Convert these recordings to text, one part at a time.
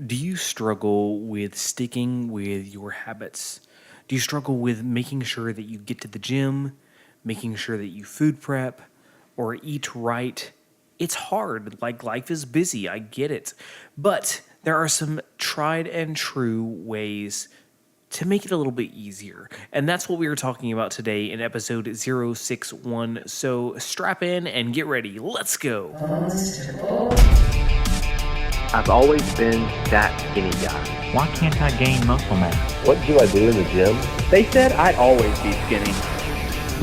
Do you struggle with sticking with your habits? Do you struggle with making sure that you get to the gym, making sure that you food prep or eat right? It's hard. Like life is busy. I get it. But there are some tried and true ways to make it a little bit easier. And that's what we were talking about today in episode 061. So strap in and get ready. Let's go. I've always been that skinny guy. Why can't I gain muscle mass? What do I do in the gym? They said I'd always be skinny.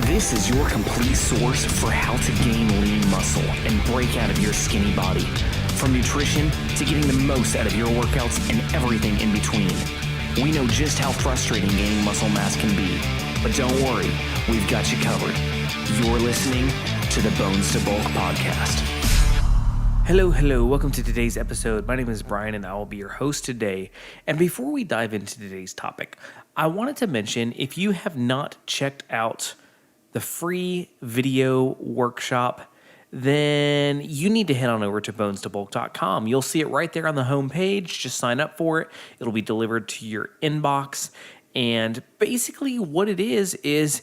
This is your complete source for how to gain lean muscle and break out of your skinny body. From nutrition to getting the most out of your workouts and everything in between. We know just how frustrating gaining muscle mass can be, but don't worry, we've got you covered. You're listening to the Bones to Bulk podcast. Hello, welcome to today's episode. My name is Brian and I will be your host today. And before we dive into today's topic, I wanted to mention if you have not checked out the free video workshop, then you need to head on over to bonestobulk.com. You'll see it right there on the home page. Just sign up for it. It'll be delivered to your inbox. And basically what it is it's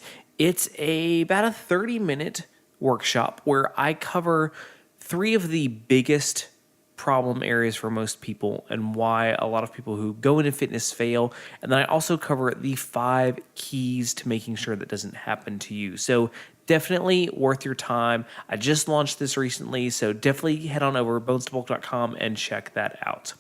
about a 30-minute workshop where I cover 3 of the biggest problem areas for most people and why a lot of people who go into fitness fail. And then I also cover the 5 keys to making sure that doesn't happen to you. So definitely worth your time. I just launched this recently, so definitely head on over bonestobulk.com and check that out.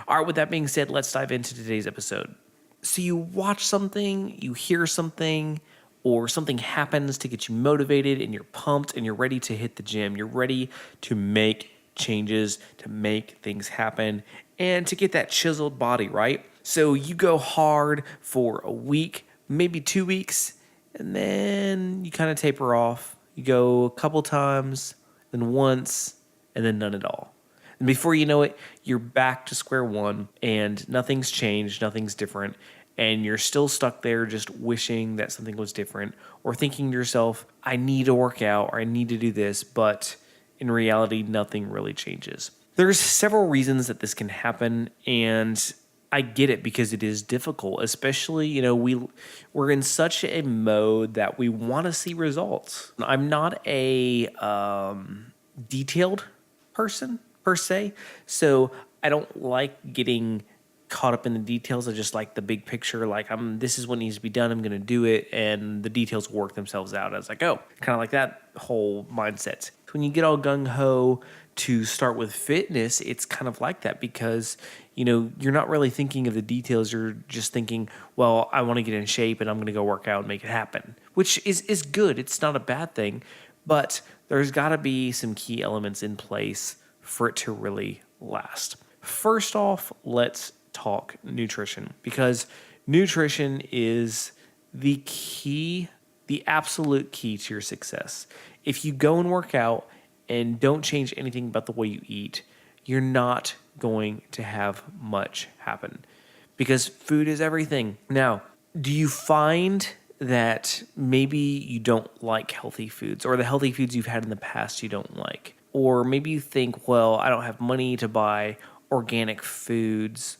All right, with that being said, let's dive into today's episode. So you watch something, you hear something, or something happens to get you motivated and you're pumped and you're ready to hit the gym. You're ready to make changes, to make things happen, and to get that chiseled body, right? So you go hard for a week, maybe 2 weeks, and then you kind of taper off. You go a couple times, then once, and then none at all. And before you know it, you're back to square one and nothing's changed, nothing's different. And you're still stuck there just wishing that something was different or thinking to yourself, I need to work out or I need to do this, but in reality, nothing really changes. There's several reasons that this can happen, and I get it because it is difficult, especially, we're in such a mode that we want to see results. I'm not a detailed person per se, so I don't like getting caught up in the details. I just like the big picture. Like this is what needs to be done. I'm going to do it. And the details will work themselves out as I go. Kind of like that whole mindset. When you get all gung ho to start with fitness, it's kind of like that because, you're not really thinking of the details. You're just thinking, well, I want to get in shape and I'm going to go work out and make it happen, which is good. It's not a bad thing, but there's got to be some key elements in place for it to really last. First off, let's talk nutrition, because nutrition is the key, the absolute key to your success. If you go and work out and don't change anything about the way you eat, you're not going to have much happen because food is everything. Now, do you find that maybe you don't like healthy foods, or the healthy foods you've had in the past you don't like? Or maybe you think, well, I don't have money to buy organic foods,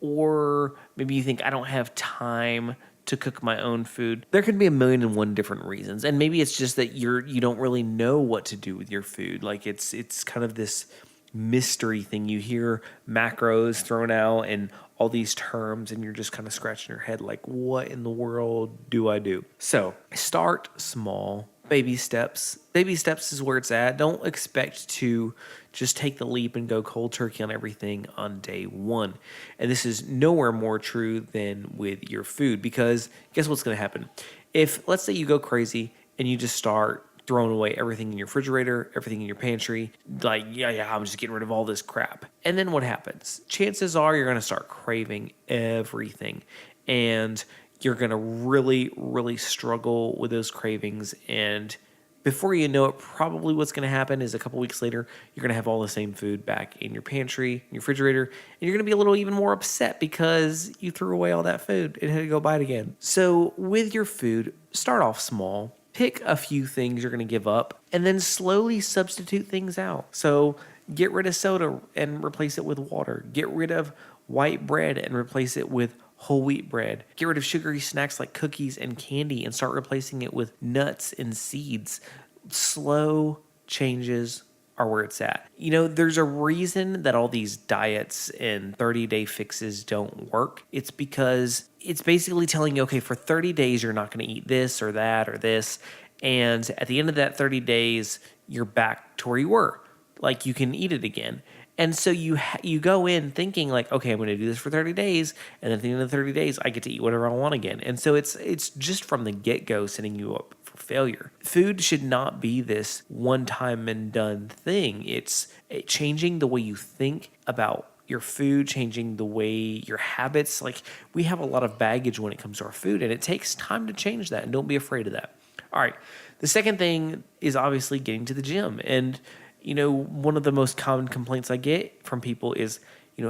or maybe you think I don't have time to cook my own food. There could be a million and one different reasons. And maybe it's just that you don't really know what to do with your food. Like it's kind of this mystery thing. You hear macros thrown out and all these terms and you're just kind of scratching your head like, what in the world do I do? So start small. Baby steps. Baby steps is where it's at. Don't expect to just take the leap and go cold turkey on everything on day one. And this is nowhere more true than with your food, because guess what's going to happen? If, let's say, you go crazy and you just start throwing away everything in your refrigerator, everything in your pantry, like, yeah, I'm just getting rid of all this crap. And then what happens? Chances are you're going to start craving everything. And you're going to really, really struggle with those cravings. And before you know it, probably what's going to happen is a couple weeks later, you're going to have all the same food back in your pantry, in your refrigerator, and you're going to be a little even more upset because you threw away all that food and had to go buy it again. So with your food, start off small. Pick a few things you're going to give up and then slowly substitute things out. So get rid of soda and replace it with water. Get rid of white bread and replace it with whole wheat bread. Get rid of sugary snacks like cookies and candy and start replacing it with nuts and seeds. Slow changes are where it's at. There's a reason that all these diets and 30-day fixes don't work. It's because it's basically telling you, okay, for 30 days, you're not going to eat this or that or this. And at the end of that 30 days, you're back to where you were. Like, you can eat it again. And so you go in thinking like, okay, I'm going to do this for 30 days. And at the end of the 30 days, I get to eat whatever I want again. And so it's just from the get-go setting you up for failure. Food should not be this one-time and done thing. It's changing the way you think about your food, changing the way your habits. Like, we have a lot of baggage when it comes to our food, and it takes time to change that. And don't be afraid of that. All right. The second thing is obviously getting to the gym. And one of the most common complaints I get from people is,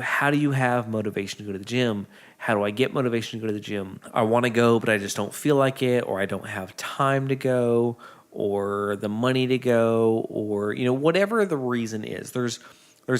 how do you have motivation to go to the gym? How do I get motivation to go to the gym? I want to go, but I just don't feel like it, or I don't have time to go, or the money to go, or, whatever the reason is. There's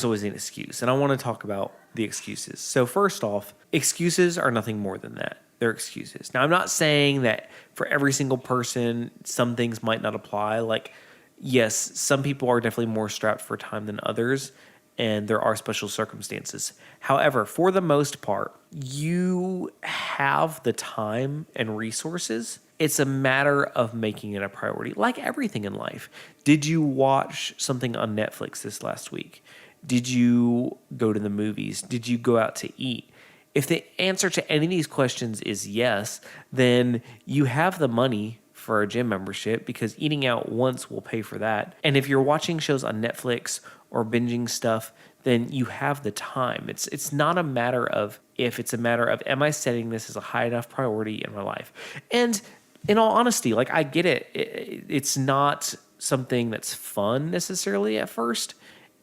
always an excuse. And I want to talk about the excuses. So first off, excuses are nothing more than that. They're excuses. Now, I'm not saying that for every single person, some things might not apply. Like, yes, some people are definitely more strapped for time than others, and there are special circumstances. However, for the most part, you have the time and resources. It's a matter of making it a priority, like everything in life. Did you watch something on Netflix this last week? Did you go to the movies? Did you go out to eat? If the answer to any of these questions is yes, then you have the money for a gym membership because eating out once will pay for that. And if you're watching shows on Netflix or binging stuff, then you have the time. It's not a matter of if, it's a matter of, am I setting this as a high enough priority in my life? And in all honesty, like, I get it. It's not something that's fun necessarily at first.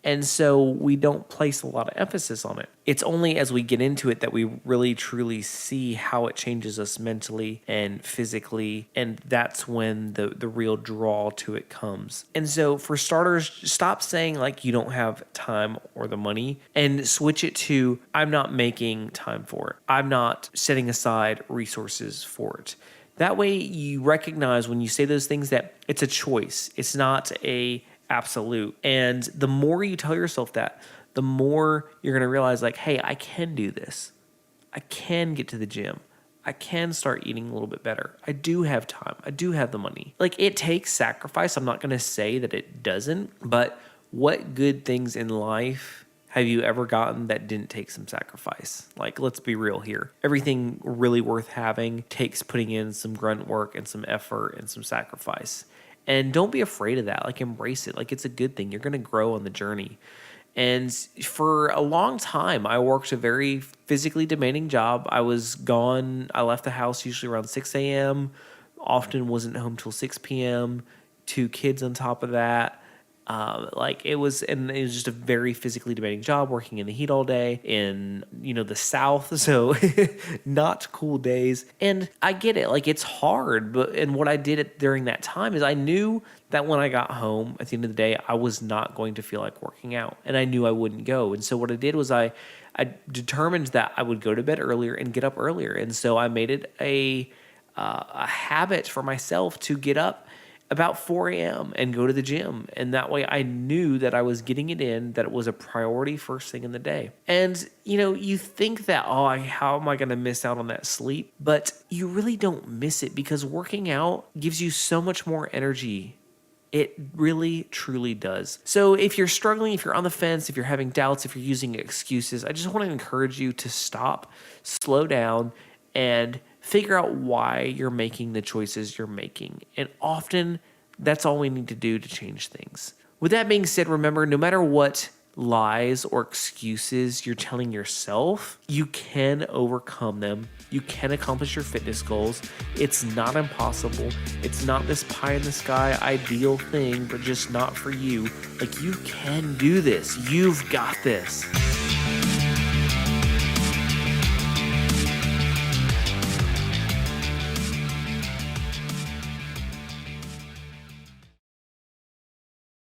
And so we don't place a lot of emphasis on it. It's only as we get into it that we really truly see how it changes us mentally and physically. And that's when the real draw to it comes. And so for starters, stop saying like you don't have time or the money and switch it to, I'm not making time for it. I'm not setting aside resources for it. That way you recognize when you say those things that it's a choice. It's not a absolute. And the more you tell yourself that, the more you're going to realize like, hey, I can do this. I can get to the gym. I can start eating a little bit better. I do have time. I do have the money. Like, it takes sacrifice. I'm not going to say that it doesn't, but what good things in life have you ever gotten that didn't take some sacrifice? Like, let's be real here. Everything really worth having takes putting in some grunt work and some effort and some sacrifice. And don't be afraid of that. Like, embrace it. Like, it's a good thing. You're going to grow on the journey. And for a long time, I worked a very physically demanding job. I was gone. I left the house usually around 6 a.m., often wasn't home till 6 p.m., 2 kids on top of that. It was just a very physically demanding job, working in the heat all day in, the South. So not cool days. And I get it. Like, it's hard. And what I did during that time is I knew that when I got home at the end of the day, I was not going to feel like working out, and I knew I wouldn't go. And so what I did was I determined that I would go to bed earlier and get up earlier. And so I made it a habit for myself to get up about 4 a.m. and go to the gym. And that way I knew that I was getting it in, that it was a priority first thing in the day. And, you think that, how am I going to miss out on that sleep? But you really don't miss it because working out gives you so much more energy. It really, truly does. So if you're struggling, if you're on the fence, if you're having doubts, if you're using excuses, I just want to encourage you to stop, slow down, and figure out why you're making the choices you're making. And often, that's all we need to do to change things. With that being said, remember, no matter what lies or excuses you're telling yourself, you can overcome them. You can accomplish your fitness goals. It's not impossible. It's not this pie in the sky ideal thing, but just not for you. Like, you can do this. You've got this.